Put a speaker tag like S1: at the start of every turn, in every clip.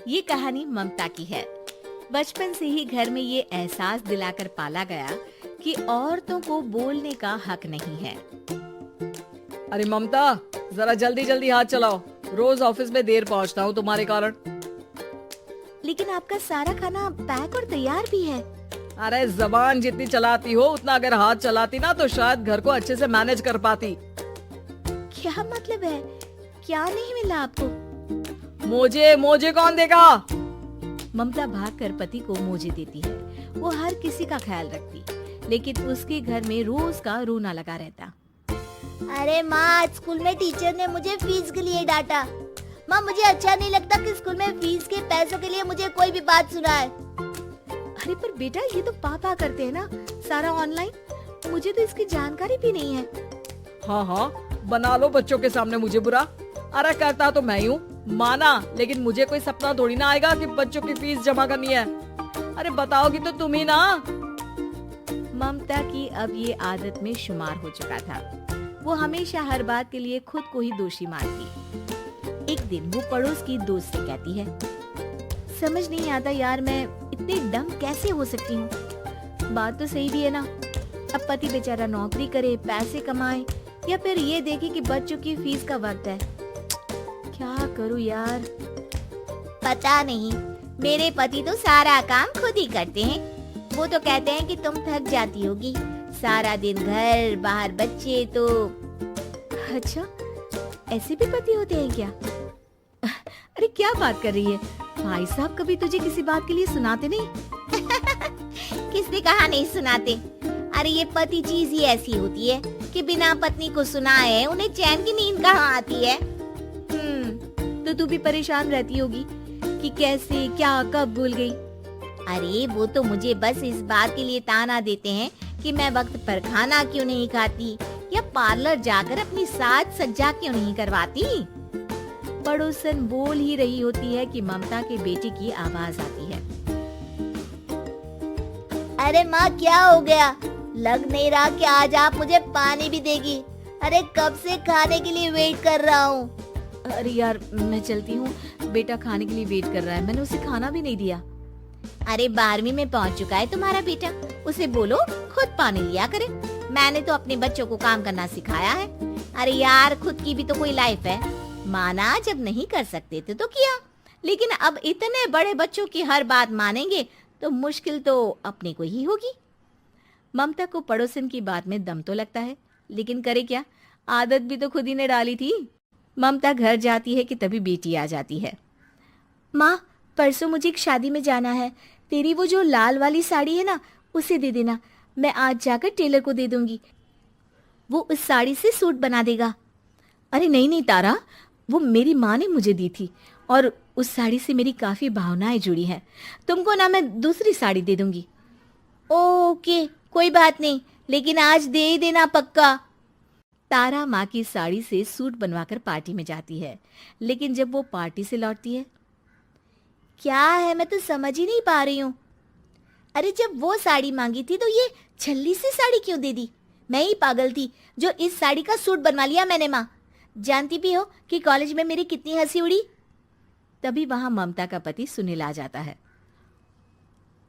S1: ये कहानी ममता की है। बचपन से ही घर में ये एहसास दिलाकर पाला गया कि औरतों को बोलने का हक नहीं है।
S2: अरे ममता, जरा जल्दी जल्दी हाथ चलाओ। रोज ऑफिस में देर पहुंचता हूँ तुम्हारे कारण।
S1: लेकिन आपका सारा खाना पैक और तैयार भी है।
S2: अरे जबान जितनी चलाती हो उतना अगर हाथ चलाती ना तो शायद घर को अच्छे से मैनेज कर पाती।
S1: क्या मतलब है? क्या नहीं मिला आपको?
S2: मोजे मोजे कौन देगा?
S1: ममता भागकर पति को मोजे देती है। वो हर किसी का ख्याल रखती, लेकिन उसके घर में रोज का रोना लगा रहता।
S3: अरे माँ, आज स्कूल में टीचर ने मुझे फीस के लिए डांटा। माँ, मुझे अच्छा नहीं लगता कि स्कूल में फीस के पैसों के लिए मुझे कोई भी बात सुनाए।
S1: अरे पर बेटा, ये तो पापा करते हैं ना, सारा ऑनलाइन। मुझे तो इसकी जानकारी भी नहीं है।
S2: हाँ हाँ, बना लो बच्चों के सामने मुझे बुरा। अरे करता तो मैं ही हूँ, माना, लेकिन मुझे कोई सपना थोड़ी ना आएगा कि बच्चों की फीस जमा करनी है। अरे बताओगी तो तुम ही ना।
S1: ममता की अब ये आदत में शुमार हो चुका था। वो हमेशा हर बात के लिए खुद को ही दोषी मानती। एक दिन वो पड़ोस की दोस्त से कहती है, समझ नहीं आता यार, मैं इतनी डम कैसे हो सकती हूँ। बात तो सही भी है ना। अब पति बेचारा नौकरी करे, पैसे कमाए, या फिर ये देखे कि बच्चों की फीस का वक्त है। क्या करूँ यार।
S3: पता नहीं, मेरे पति तो सारा काम खुद ही करते हैं। वो तो कहते हैं कि तुम थक जाती होगी, सारा दिन घर बाहर बच्चे। तो
S1: अच्छा, ऐसे भी पति होते हैं क्या? अरे क्या बात कर रही है? भाई साहब कभी तुझे किसी बात के लिए सुनाते नहीं?
S3: किसने कहा नहीं सुनाते? अरे ये पति चीज ही ऐसी होती है कि बिना पत्नी को सुनाए उन्हें चैन की नींद कहाँ आती है।
S1: तो तू भी परेशान रहती होगी कि कैसे, क्या, कब भूल गई।
S3: अरे वो तो मुझे बस इस बात के लिए ताना देते हैं कि मैं वक्त पर खाना क्यों नहीं खाती या पार्लर जाकर अपनी साज सज्जा क्यों नहीं करवाती।
S1: पड़ोसन बोल ही रही होती है कि ममता के बेटे की आवाज आती है।
S3: अरे माँ, क्या हो गया? लग नहीं रहा कि आज आप मुझे पानी भी देगी। अरे कब से खाने के लिए वेट कर रहा हूँ।
S1: अरे यार, मैं चलती हूँ, बेटा खाने के लिए वेट कर रहा है। मैंने उसे खाना भी नहीं दिया।
S3: अरे 12वीं में पहुँच चुका है तुम्हारा बेटा, उसे बोलो खुद पानी लिया करे। मैंने तो अपने बच्चों को काम करना सिखाया है। अरे यार, खुद की भी तो कोई लाइफ है। माना जब नहीं कर सकते थे तो किया, लेकिन अब इतने बड़े बच्चों की हर बात मानेंगे तो मुश्किल तो अपने को ही होगी।
S1: ममता को पड़ोसन की बात में दम तो लगता है, लेकिन करे क्या, आदत भी तो खुद ही ने डाली थी। ममता घर जाती है कि तभी बेटी आ जाती है। माँ, परसों मुझे एक शादी में जाना है। तेरी वो जो लाल वाली साड़ी है ना, उसे दे देना। मैं आज जाकर टेलर को दे दूंगी, वो उस साड़ी से सूट बना देगा। अरे नहीं नहीं तारा, वो मेरी माँ ने मुझे दी थी और उस साड़ी से मेरी काफी भावनाएं जुड़ी हैं। तुमको ना मैं दूसरी साड़ी दे दूंगी।
S3: ओके, कोई बात नहीं, लेकिन आज दे ही देना पक्का।
S1: तारा माँ की साड़ी से सूट बनवाकर पार्टी में जाती है, लेकिन जब वो पार्टी से लौटती है,
S3: क्या है, मैं तो समझ ही नहीं पा रही हूँ। अरे जब वो साड़ी मांगी थी तो ये छल्ली सी साड़ी क्यों दे दी? मैं ही पागल थी जो इस साड़ी का सूट बनवा लिया मैंने। माँ, जानती भी हो कि कॉलेज में मेरी कितनी हंसी उड़ी।
S1: तभी वहां ममता का पति सुनील आ जाता है।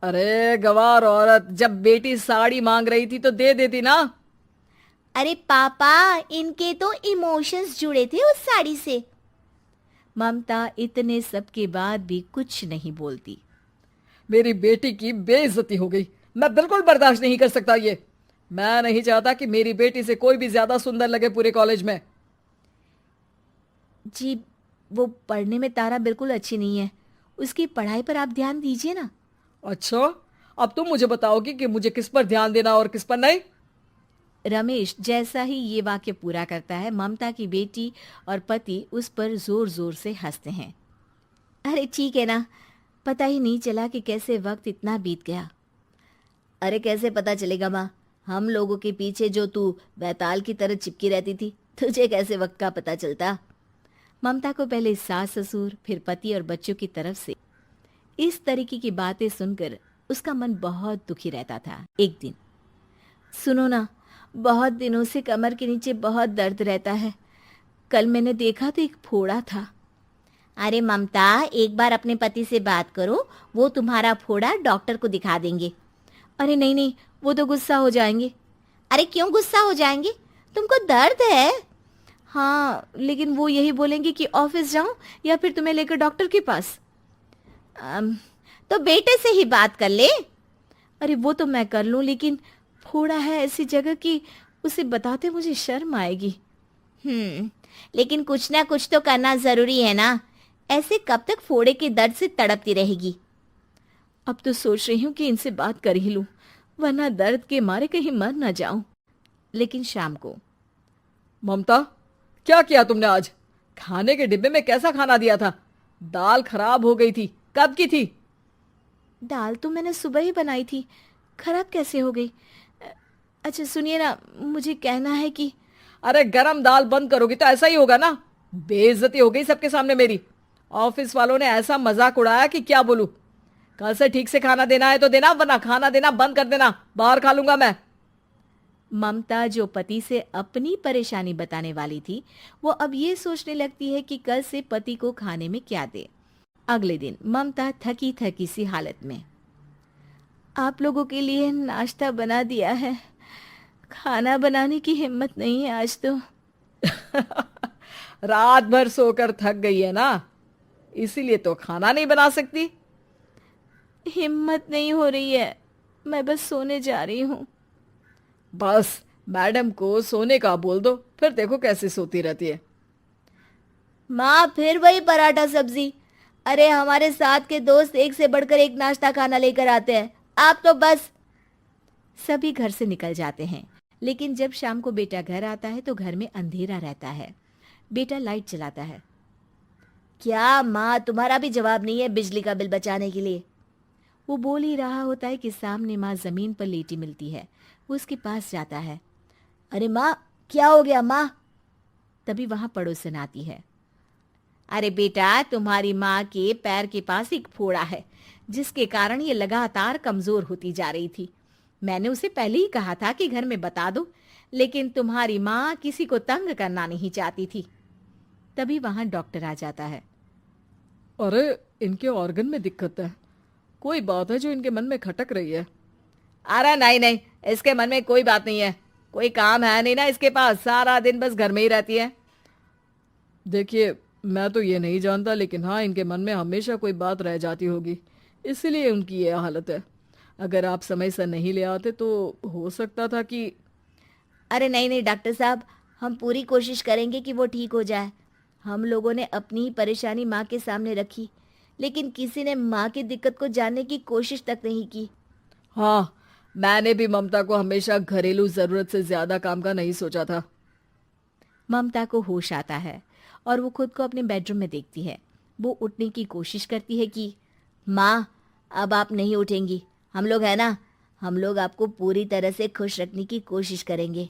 S2: अरे गवार औरत, जब बेटी साड़ी मांग रही थी तो दे देती ना।
S3: अरे पापा, इनके तो इमोशंस जुड़े थे उस साड़ी से।
S1: ममता इतने सब के बाद भी कुछ नहीं बोलती।
S2: मेरी बेटी की बेइज्जती हो गई। मैं बिल्कुल बर्दाश्त नहीं कर सकता ये। मैं नहीं चाहता कि मेरी बेटी से कोई भी ज्यादा सुंदर लगे पूरे कॉलेज में।
S1: जी, वो पढ़ने में तारा बिल्कुल अच्छी नहीं है, उसकी पढ़ाई पर आप ध्यान दीजिए ना।
S2: अच्छा, अब तुम मुझे बताओगी कि मुझे किस पर ध्यान देना और किस पर नहीं।
S1: रमेश जैसा ही ये वाक्य पूरा करता है, ममता की बेटी और पति उस पर जोर जोर से हंसते हैं। अरे ठीक है ना, पता ही नहीं चला कि कैसे वक्त इतना बीत गया।
S3: अरे कैसे पता चलेगा माँ, हम लोगों के पीछे जो तू बैताल की तरह चिपकी रहती थी, तुझे कैसे वक्त का पता चलता।
S1: ममता को पहले सास ससुर, फिर पति और बच्चों की तरफ से इस तरीके की बातें सुनकर उसका मन बहुत दुखी रहता था। एक दिन, सुनो ना, बहुत दिनों से कमर के नीचे बहुत दर्द रहता है। कल मैंने देखा तो एक फोड़ा था।
S3: अरे ममता, एक बार अपने पति से बात करो, वो तुम्हारा फोड़ा डॉक्टर को दिखा देंगे।
S1: अरे नहीं नहीं, वो तो गुस्सा हो जाएंगे।
S3: अरे क्यों गुस्सा हो जाएंगे? तुमको दर्द है?
S1: हाँ, लेकिन वो यही बोलेंगे कि ऑफिस जाऊं या फिर तुम्हें लेकर डॉक्टर के पास।
S3: तो बेटे से ही बात कर ले।
S1: अरे वो तो मैं कर लूं, लेकिन फोड़ा है ऐसी जगह कि उसे बताते मुझे शर्म आएगी।
S3: लेकिन कुछ ना कुछ तो करना जरूरी है ना। ऐसे कब तक फोड़े के दर्द से तड़पती रहेगी?
S1: अब तो सोच रही हूँ कि इनसे बात कर ही लूं, वरना दर्द के मारे कहीं मर ना जाऊं। लेकिन शाम को,
S2: ममता, क्या किया तुमने आज? खाने के डिब्बे में कैसा खाना दिया था? दाल खराब हो गई थी। कब की थी?
S1: दाल तो मैंने सुबह ही बनाई थी, खराब कैसे हो गई? अच्छा सुनिए ना, मुझे कहना है कि
S2: अरे गरम दाल बंद करोगी तो ऐसा ही होगा ना। बेइज्जती हो गई सबके सामने मेरी। ऑफिस वालों ने ऐसा मजाक उड़ाया कि क्या बोलूं। कल से ठीक से खाना देना है तो देना, वरना खाना देना बंद कर देना। बाहर खा लूंगा मैं।
S1: ममता, जो पति से अपनी परेशानी बताने वाली थी, वो अब ये सोचने लगती है कि कल से पति को खाने में क्या दे। अगले दिन ममता थकी थकी सी हालत में, आप लोगों के लिए नाश्ता बना दिया है, खाना बनाने की हिम्मत नहीं है आज तो।
S2: रात भर सोकर थक गई है ना, इसीलिए तो खाना नहीं बना सकती।
S1: हिम्मत नहीं हो रही है, मैं बस सोने जा रही हूँ।
S2: बस मैडम को सोने का बोल दो, फिर देखो कैसे सोती रहती है।
S3: माँ, फिर वही पराठा सब्जी। अरे हमारे साथ के दोस्त एक से बढ़कर एक नाश्ता खाना लेकर आते हैं, आप तो बस।
S1: सभी घर से निकल जाते हैं, लेकिन जब शाम को बेटा घर आता है तो घर में अंधेरा रहता है। बेटा लाइट चलाता है।
S3: क्या माँ, तुम्हारा भी जवाब नहीं है बिजली का बिल बचाने के लिए?
S1: वो बोल ही रहा होता है कि सामने माँ जमीन पर लेटी मिलती है। वो उसके पास जाता है।
S3: अरे माँ, क्या हो गया माँ?
S1: तभी वहां पड़ोसन आती है।
S3: अरे बेटा, तुम्हारी माँ के पैर के पास एक फोड़ा है,
S1: जिसके कारण ये लगातार कमजोर होती जा रही थी। मैंने उसे पहले ही कहा था कि घर में बता दो, लेकिन तुम्हारी माँ किसी को तंग करना नहीं चाहती थी। तभी वहां डॉक्टर आ जाता है।
S2: अरे इनके ऑर्गन में दिक्कत है, कोई बात है जो इनके मन में खटक रही है। अरे नहीं नहीं, इसके मन में कोई बात नहीं है। कोई काम है नहीं ना इसके पास, सारा दिन बस घर में ही रहती है। देखिए, मैं तो ये नहीं जानता, लेकिन हाँ, इनके मन में हमेशा कोई बात रह जाती होगी, इसीलिए उनकी ये हालत है। अगर आप समय से नहीं ले आते तो हो सकता था कि।
S3: अरे नहीं नहीं डॉक्टर साहब, हम पूरी कोशिश करेंगे कि वो ठीक हो जाए। हम लोगों ने अपनी ही परेशानी माँ के सामने रखी, लेकिन किसी ने माँ की दिक्कत को जानने की कोशिश तक नहीं की।
S2: हाँ, मैंने भी ममता को हमेशा घरेलू जरूरत से ज्यादा काम का नहीं सोचा था।
S1: ममता को होश आता है और वो खुद को अपने बेडरूम में देखती है। वो उठने की कोशिश करती है कि
S3: माँ, अब आप नहीं उठेंगी। हम लोग है ना, हम लोग आपको पूरी तरह से खुश रखने की कोशिश करेंगे।